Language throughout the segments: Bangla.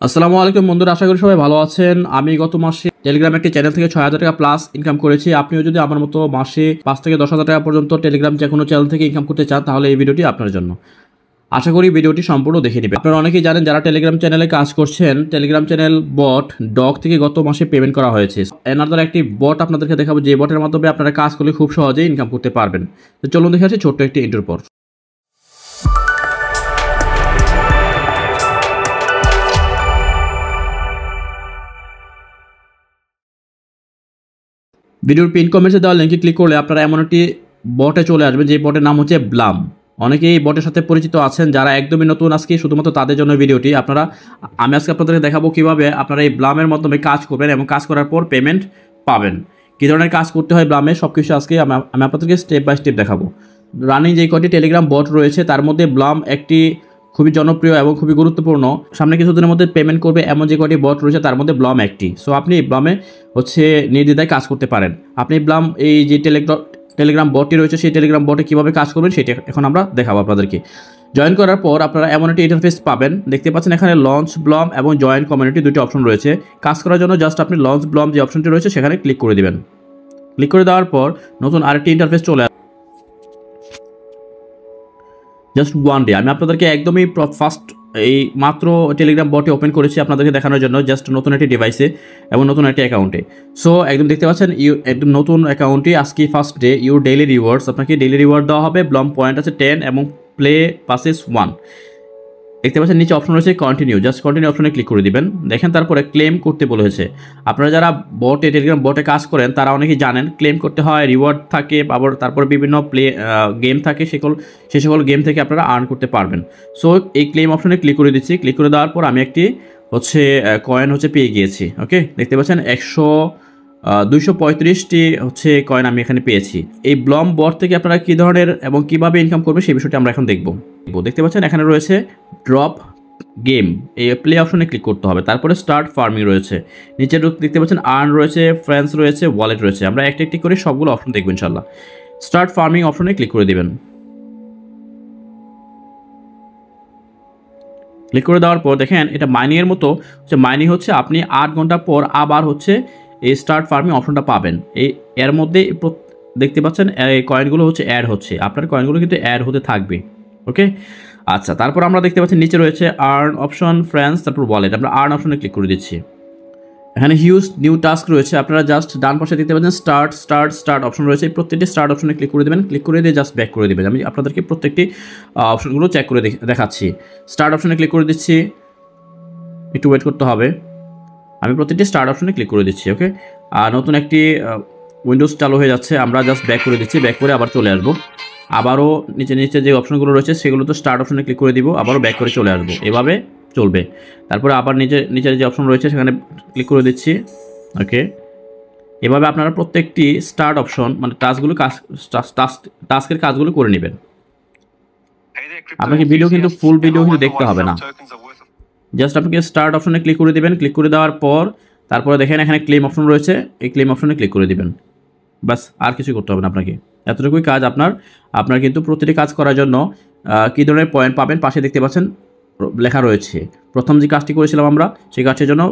আসসালামু আলাইকুম বন্ধুরা, আশা করি সবাই ভালো আছেন। আমি গত মাসে টেলিগ্রাম একটি চ্যানেল থেকে ৬,০০০ টাকা প্লাস ইনকাম করেছি। আপনিও যদি আমার মতো মাসে ৫ থেকে ১০,০০০ টাকা পর্যন্ত টেলিগ্রাম যে কোনো চ্যানেল থেকে ইনকাম করতে চান, তাহলে এই ভিডিওটি আপনার জন্য। আশা করি ভিডিওটি সম্পূর্ণ দেখে নেবেন। আপনারা অনেকেই জানেন, যারা টেলিগ্রাম চ্যানেলে কাজ করছেন, টেলিগ্রাম চ্যানেল বট ডগ থেকে গত মাসে পেমেন্ট করা হয়েছে। এনাদের একটি বট আপনাদেরকে দেখাবো, যে বটের মাধ্যমে আপনারা কাজ করলে খুব সহজেই ইনকাম করতে পারবেন। তো চলুন দেখে আসি ছোট্ট একটি ইন্টার পর। ভিডিওর পিন কমেন্টসে দেওয়া লিঙ্কে ক্লিক করলে আপনারা এমন একটি বটে চলে আসবেন, যে বটের নাম হচ্ছে ব্লাম। অনেকেই এই বটের সাথে পরিচিত আছেন, যারা একদমই নতুন আজকে শুধুমাত্র তাদের জন্য ভিডিওটি। আমি আজকে আপনাদেরকে দেখাবো কিভাবে আপনারা এই ব্লামের মাধ্যমে কাজ করবেন এবং কাজ করার পর পেমেন্ট পাবেন। কী ধরনের কাজ করতে হয় ব্লামে, সব কিছু আজকে আমি আপনাদেরকে স্টেপ বাই স্টেপ দেখাবো। রানিং যে কয়টি টেলিগ্রাম বট রয়েছে, তার মধ্যে ব্লাম একটি খুবই জনপ্রিয় এবং খুবই গুরুত্বপূর্ণ। সামনে কিছুদিনের মধ্যে পেমেন্ট করবে এমন যে কয়টি বট রয়েছে, তার মধ্যে ব্লাম একটি। সো আপনি ব্লামে নির্দ্বিধায় কাজ করতে পারেন। আপনি ব্লাম এই যে টেলিগ্রাম বটটি রয়েছে, সেই টেলিগ্রাম বটে কীভাবে কাজ করবেন সেটা এখন আমরা দেখাবো আপনাদেরকে। জয়েন করার পর আপনারা এমন একটি ইন্টারফেস পাবেন। দেখতে পাচ্ছেন এখানে লঞ্চ ব্লাম এবং জয়েন কমিউনিটি দুটি অপশন রয়েছে। কাজ করার জন্য জাস্ট আপনি লঞ্চ ব্লাম যে অপশনটি রয়েছে সেখানে ক্লিক করে দিবেন। ক্লিক করে দেওয়ার পর নতুন আরেকটি ইন্টারফেস চলে আসবে। জাস্ট ওয়ান ডে আমি আপনাদেরকে একদমই ফার্স্ট এই মাত্র টেলিগ্রাম বটে ওপেন করেছি আপনাদেরকে দেখানোর জন্য, জাস্ট নতুন একটি ডিভাইসে এবং নতুন একটি অ্যাকাউন্টে। সো একদম দেখতে পাচ্ছেন একদম নতুন অ্যাকাউন্টে আজকে first day your daily rewards. আপনাকে ডেইলি রিওয়ার্ড দেওয়া হবে। ব্লাম পয়েন্ট আছে 10 এবং প্লে পাসেস 1। দেখতে পাচ্ছেন নিচে অপশন রয়েছে কন্টিনিউ, জাস্ট কন্টিনিউ অপশনে ক্লিক করে দিবেন। দেখেন তারপরে ক্লেম করতে বলেছে। আপনারা যারা টেলিগ্রাম বটে কাজ করেন তারা অনেকেই জানেন ক্লেম করতে হয়, রিওয়ার্ড থাকে, আবার তারপর বিভিন্ন গেম থাকে, সে সকল গেম থেকে আপনারা আর্ন করতে পারবেন। সো এই ক্লেম অপশনে ক্লিক করে দিচ্ছি। ক্লিক করে দেওয়ার পর আমি একটি কয়েন পেয়ে গিয়েছি। ওকে, দেখতে পাচ্ছেন 235টি কয়েন আমি এখানে পেয়েছি। এই ব্লাম বট থেকে আপনারা কী ধরনের এবং কীভাবে ইনকাম করবে সেই বিষয়টি আমরা এখন দেখব। দেখতে পাচ্ছেন এখানে রয়েছে ড্রপ গেম, এই প্লে অপশনে ক্লিক করতে হবে। তারপরে স্টার্ট ফার্মিং রয়েছে, নিচে দেখতে পাচ্ছেন আর্ন রয়েছে, ফ্রেন্ডস রয়েছে, ওয়ালেট রয়েছে। আমরা একটি একটি করে সবগুলো অপশন দেখব ইনশাল্লাহ। স্টার্ট ফার্মিং অপশনে ক্লিক করে দিবেন। ক্লিক করে দেওয়ার পর দেখেন এটা মাইনিংয়ের মতো মাইনিং হচ্ছে। আপনি 8 ঘন্টা পর আবার এই স্টার্ট ফার্মিং অপশনটা পাবেন। এর মধ্যে দেখতে পাচ্ছেন এই কয়েনগুলো অ্যাড হচ্ছে। আপনার কয়েনগুলো কিন্তু অ্যাড হতে থাকবে। ওকে, আচ্ছা, তারপর আমরা দেখতে পাচ্ছি নিচে রয়েছে আর্ন অপশন, ফ্রেন্ডস, তারপর ওয়ালেট। আমরা আর্ন অপশনে ক্লিক করে দিচ্ছি। এখানে হিউজ নিউ টাস্ক রয়েছে। আপনারা জাস্ট ডান পাশে দেখতে পাচ্ছেন স্টার্ট অপশন রয়েছে। প্রত্যেকটি স্টার্ট অপশনে ক্লিক করে দেবেন। ক্লিক করে দিয়ে জাস্ট ব্যাক করে দেবেন। আমি আপনাদেরকে প্রত্যেকটি অপশনগুলো চেক করে দেখাচ্ছি। স্টার্ট অপশনে ক্লিক করে দিচ্ছি, একটু ওয়েট করতে হবে। আমি প্রত্যেকটি স্টার্ট অপশনে ক্লিক করে দিচ্ছি। ওকে, আর নতুন একটি উইন্ডোজ চালু হয়ে যাচ্ছে। আমরা জাস্ট ব্যাক করে দিচ্ছি। ব্যাক করে আবার চলে আসবো। আবারও নিচে যে অপশনগুলো রয়েছে সেগুলো তো স্টার্ট অপশনে ক্লিক করে দিব, আবারও ব্যাক করে চলে আসবো। এভাবে চলবে। তারপরে আবার নিচের যে অপশন রয়েছে সেখানে ক্লিক করে দিচ্ছি। ওকে, এভাবে আপনারা প্রত্যেকটি স্টার্ট অপশন টাস্কের কাজগুলো করে নেবেন। আপনাকে ফুল ভিডিও কিন্তু দেখতে হবে না, জাস্ট আপনাকে স্টার্ট অপশনে ক্লিক করে দিবেন। ক্লিক করে দেওয়ার পর তারপরে দেখেন এখানে ক্লেম অপশন রয়েছে, এই ক্লেম অপশনে ক্লিক করে দিবেন। বাস, আর কিছু করতে হবে না আপনাকে। এতটুকুই কাজ আপনার কিন্তু প্রতিটি কাজ করার জন্য কী ধরনের পয়েন্ট পাবেন পাশে দেখতে পাচ্ছেন লেখা রয়েছে। প্রথম যে কাজটি করেছিলাম আমরা, সেই কাজটির জন্য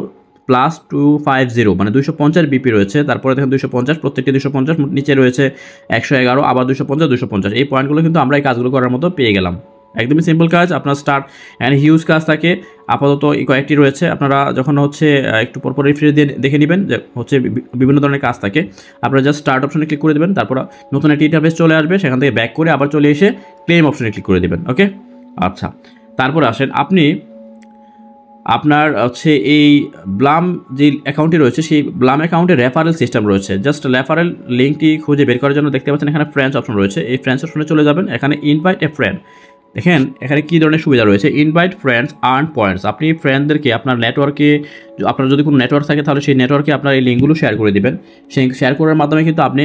+250 মানে 250 বিপি রয়েছে। তারপরে দেখেন 250, প্রত্যেকটি 250, নিচে রয়েছে 111, আবার 250। এই পয়েন্টগুলো কিন্তু আমরা এই কাজগুলো করার মতো পেয়ে গেলাম। একদমই সিম্পল কাজ। আপনার স্টার্ট অ্যান্ড হিউজ কাজ থাকে। আপাতত এই কয়েকটি রয়েছে। আপনারা যখন একটু পরপর রিফ্রেশ দিয়ে দেখে নেবেন যে বিভিন্ন ধরনের কাজ থাকে। আপনারা জাস্ট স্টার্ট অপশনে ক্লিক করে দেবেন। তারপর নতুন একটি ইন্টারফেস চলে আসবে, সেখান থেকে ব্যাক করে আবার চলে এসে ক্লেম অপশনে ক্লিক করে দেবেন। ওকে, আচ্ছা, তারপরে আসেন আপনি আপনার এই ব্লাম যে অ্যাকাউন্টটি রয়েছে, সেই ব্লাম অ্যাকাউন্টে রেফারেল সিস্টেম রয়েছে। জাস্ট রেফারেল লিঙ্কটি খুঁজে বের করার জন্য দেখতে পাচ্ছেন এখানে ফ্রেন্ডস অপশন রয়েছে। এই ফ্রেন্ডস অপশনে চলে যাবেন। এখানে ইনভাইট এ ফ্রেন্ড, দেখেন এখানে কী ধরনের সুবিধা রয়েছে। Invite friends, earn points. আপনি ফ্রেন্ডদেরকে আপনার নেটওয়ার্কে, আপনার যদি কোনো নেটওয়ার্ক থাকে তাহলে সেই নেটওয়ার্কে আপনার এই লিঙ্কগুলো শেয়ার করে দেবেন। সেই শেয়ার করার মাধ্যমে কিন্তু আপনি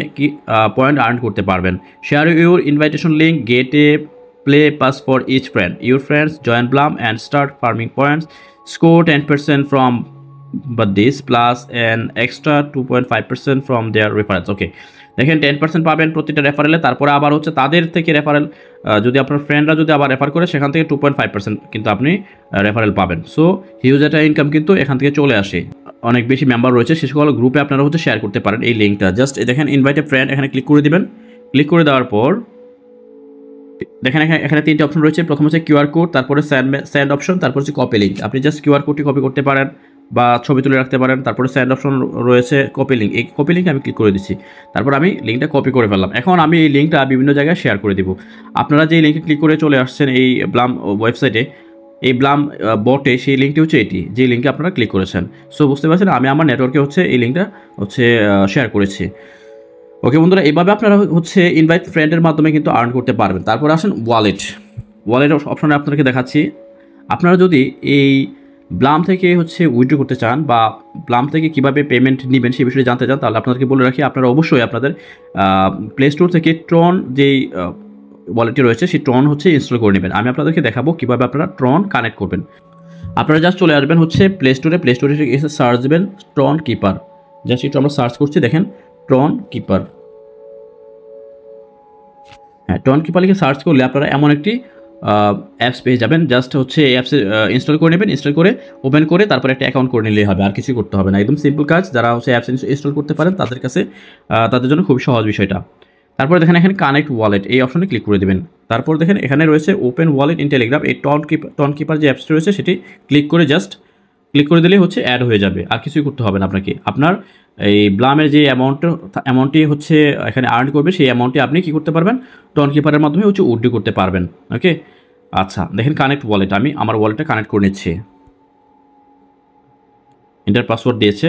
পয়েন্ট আর্ন করতে পারবেন। Share your invitation link, get a play pass for each friend, your friends join Blum and start farming points, score 10% from but this plus an extra 2.5% from their referrals. ওকে, দেখেন 10% পাবেন প্রতিটা রেফারেলে। তারপরে আবার হচ্ছে তাদের থেকে রেফারেল যদি আপনার ফ্রেন্ডরা যদি আবার রেফার করে সেখান থেকে 2.5% কিন্তু আপনি রেফারেল পাবেন। সো হিউজ একটা ইনকাম কিন্তু এখান থেকে চলে আসে। অনেক বেশি মেম্বার রয়েছে, সে সকল গ্রুপে আপনারা হচ্ছে শেয়ার করতে পারেন এই লিঙ্কটা। জাস্ট দেখেন ইনভাইট এ ফ্রেন্ড, এখানে ক্লিক করে দিবেন। ক্লিক করে দেওয়ার পর দেখেন এখানে 3টে অপশন রয়েছে। প্রথম হচ্ছে কিউআর কোড, তারপরে স্যান্ড অপশন, তারপর হচ্ছে কপি লিঙ্ক। আপনি জাস্ট কিউআর কোডটি কপি করতে পারেন বা ছবি তুলে রাখতে পারেন। তারপরে স্যান্ড অপশন রয়েছে, কপি লিঙ্ক। এই কপি লিঙ্ক আমি ক্লিক করে দিচ্ছি। তারপর আমি লিঙ্কটা কপি করে ফেললাম। এখন আমি এই লিঙ্কটা বিভিন্ন জায়গায় শেয়ার করে দিব। আপনারা যে লিঙ্কে ক্লিক করে চলে আসছেন এই ব্লাম ওয়েবসাইটে, এই ব্লাম বটে, সেই লিঙ্কটি হচ্ছে এটি, যে লিঙ্কে আপনারা ক্লিক করেছেন। সো বুঝতে পারছেন আমি আমার নেটওয়ার্কে হচ্ছে এই লিঙ্কটা হচ্ছে শেয়ার করেছি। ওকে বন্ধুরা, এইভাবে আপনারা হচ্ছে ইনভাইট ফ্রেন্ডের মাধ্যমে কিন্তু আর্ন করতে পারবেন। তারপর আসেন ওয়ালেট অপশনে আপনাদেরকে দেখাচ্ছি। আপনারা যদি এই ব্লাম থেকে হচ্ছে উইথড্র করতে চান বা ব্লাম থেকে কীভাবে পেমেন্ট নেবেন সেই বিষয়ে জানতে চান, তাহলে আপনাদেরকে বলে রাখি, আপনারা অবশ্যই আপনাদের প্লে স্টোর থেকে ট্রন যেই ওয়ালেটটি রয়েছে সেই ট্রন হচ্ছে ইনস্টল করে নেবেন। আমি আপনাদেরকে দেখাবো কীভাবে আপনারা ট্রন কানেক্ট করবেন। আপনারা জাস্ট চলে আসবেন হচ্ছে প্লে স্টোরে এসে সার্চ দেবেন ট্রন কিপার। জাস্ট একটু আমরা সার্চ করছি, দেখেন ট্রন কিপার। হ্যাঁ, ট্রন কিপার লিখে সার্চ করলে আপনারা এমন একটি অ্যাপস পেয়ে যাবেন। জাস্ট হচ্ছে এই অ্যাপসে ইনস্টল করে নেবেন। ইনস্টল করে ওপেন করে তারপরে একটা অ্যাকাউন্ট করে নিলেই হবে, আর কিছু করতে হবে না। একদম সিম্পল কাজ। যারা হচ্ছে অ্যাপস ইনস্টল করতে পারেন তাদের কাছে তাদের জন্য খুবই সহজ বিষয়টা। তারপরে দেখেন এখানে কানেক্ট ওয়ালেট, এই অপশনে ক্লিক করে দেবেন। তারপর দেখেন এখানে রয়েছে ওপেন ওয়ালেট ইন টেলিগ্রাম। এই ট্রন কিপার যে অ্যাপসটি রয়েছে সেটি ক্লিক করে দিলেই হচ্ছে অ্যাড হয়ে যাবে, আর কিছুই করতে হবে না আপনাকে। আপনার এই ব্লামের যে অ্যামাউন্টটি হচ্ছে এখানে আর্ন করবে, সেই অ্যামাউন্টটি আপনি কী করতে পারবেন, ট্রন কিপারের মাধ্যমে হচ্ছে উইথড্র করতে পারবেন। ওকে, আচ্ছা দেখেন কানেক্ট ওয়ালেট, আমি আমার ওয়ালেটটা কানেক্ট করে নিচ্ছি। এন্টার পাসওয়ার্ড দিয়েছে,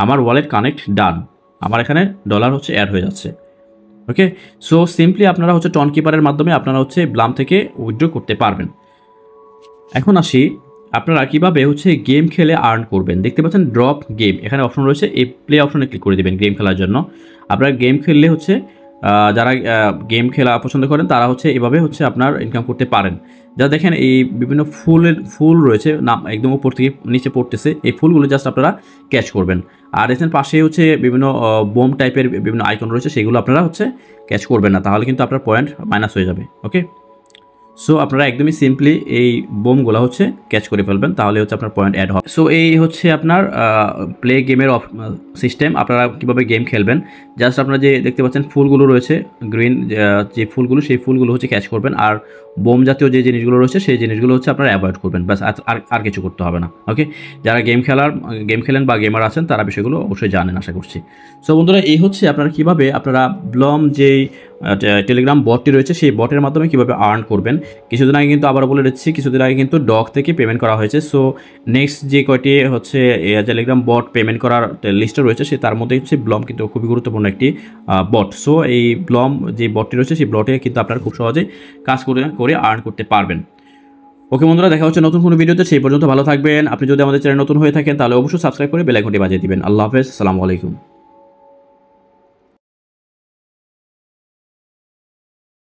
আমার ওয়ালেট কানেক্ট ডান। আমার এখানে ডলার হচ্ছে অ্যাড হয়ে যাচ্ছে। ওকে, সো সিম্পলি আপনারা হচ্ছে ট্রন কিপারের মাধ্যমে আপনারা হচ্ছে ব্লাম থেকে উইথড্র করতে পারবেন। এখন আসি আপনারা কীভাবে হচ্ছে গেম খেলে আর্ন করবেন। দেখতে পাচ্ছেন ড্রপ গেম, এখানে অপশন রয়েছে। এই প্লে অপশনে ক্লিক করে দেবেন গেম খেলার জন্য। আপনারা গেম খেললে হচ্ছে যারা গেম খেলা পছন্দ করেন তারা হচ্ছে এভাবে হচ্ছে আপনার ইনকাম করতে পারেন। যা দেখেন এই বিভিন্ন ফুল রয়েছে, নাম একদম উপর থেকে নিচে পড়তেছে, এই ফুলগুলো জাস্ট আপনারা ক্যাচ করবেন। আর এখানে পাশে হচ্ছে বিভিন্ন বোম টাইপের বিভিন্ন আইকন রয়েছে, সেগুলো আপনারা হচ্ছে ক্যাচ করবেন না, তাহলে কিন্তু আপনার পয়েন্ট মাইনাস হয়ে যাবে। ওকে, সো আপনারা একদমই সিম্পলি এই বোমগুলো হচ্ছে ক্যাচ করে ফেলবেন, তাহলে হচ্ছে আপনার পয়েন্ট অ্যাড হবে। সো এই হচ্ছে আপনার প্লে গেমের সিস্টেম। আপনারা কীভাবে গেম খেলবেন, জাস্ট আপনারা যে দেখতে পাচ্ছেন ফুলগুলো রয়েছে গ্রিন, যে ফুলগুলো, সেই ফুলগুলো হচ্ছে ক্যাচ করবেন। আর বোম জাতীয় যে জিনিসগুলো রয়েছে সেই জিনিসগুলো হচ্ছে আপনারা অ্যাভয়েড করবেন, ব্যাস। আর কিছু করতে হবে না। ওকে, যারা গেম খেলেন বা গেমার আছেন তারা বিষয়গুলো অবশ্যই জানেন আশা করছি। সো বন্ধুরা, এই হচ্ছে আপনারা কীভাবে আপনারা ব্লাম যেই টেলিগ্রাম বটটি রয়েছে সেই বটের মাধ্যমে কীভাবে আর্ন করবেন। কিছুদিন আগে কিন্তু আবার বলে দিচ্ছি, কিছুদিন আগে কিন্তু ডগ থেকে পেমেন্ট করা হয়েছে। সো নেক্সট যে কয়টি হচ্ছে টেলিগ্রাম বট পেমেন্ট করার লিস্টে রয়েছে সে তার মধ্যে হচ্ছে ব্লম কিন্তু খুবই গুরুত্বপূর্ণ একটি বট। সো এই ব্লম যে বটটি রয়েছে সেই বটে কিন্তু আপনারা খুব সহজেই কাজ করে আর্ন করতে পারবেন। ওকে বন্ধুরা, দেখা হচ্ছে নতুন কোনো ভিডিওতে। সেই পর্যন্ত ভালো থাকবেন। আপনি যদি আমাদের চ্যানেল নতুন হয়ে থাকেন তাহলে অবশ্যই সাবস্ক্রাইব করে বেল আইকনটি বাজিয়ে দিবেন। আল্লাহ হাফেজ, আসসালামু আলাইকুম।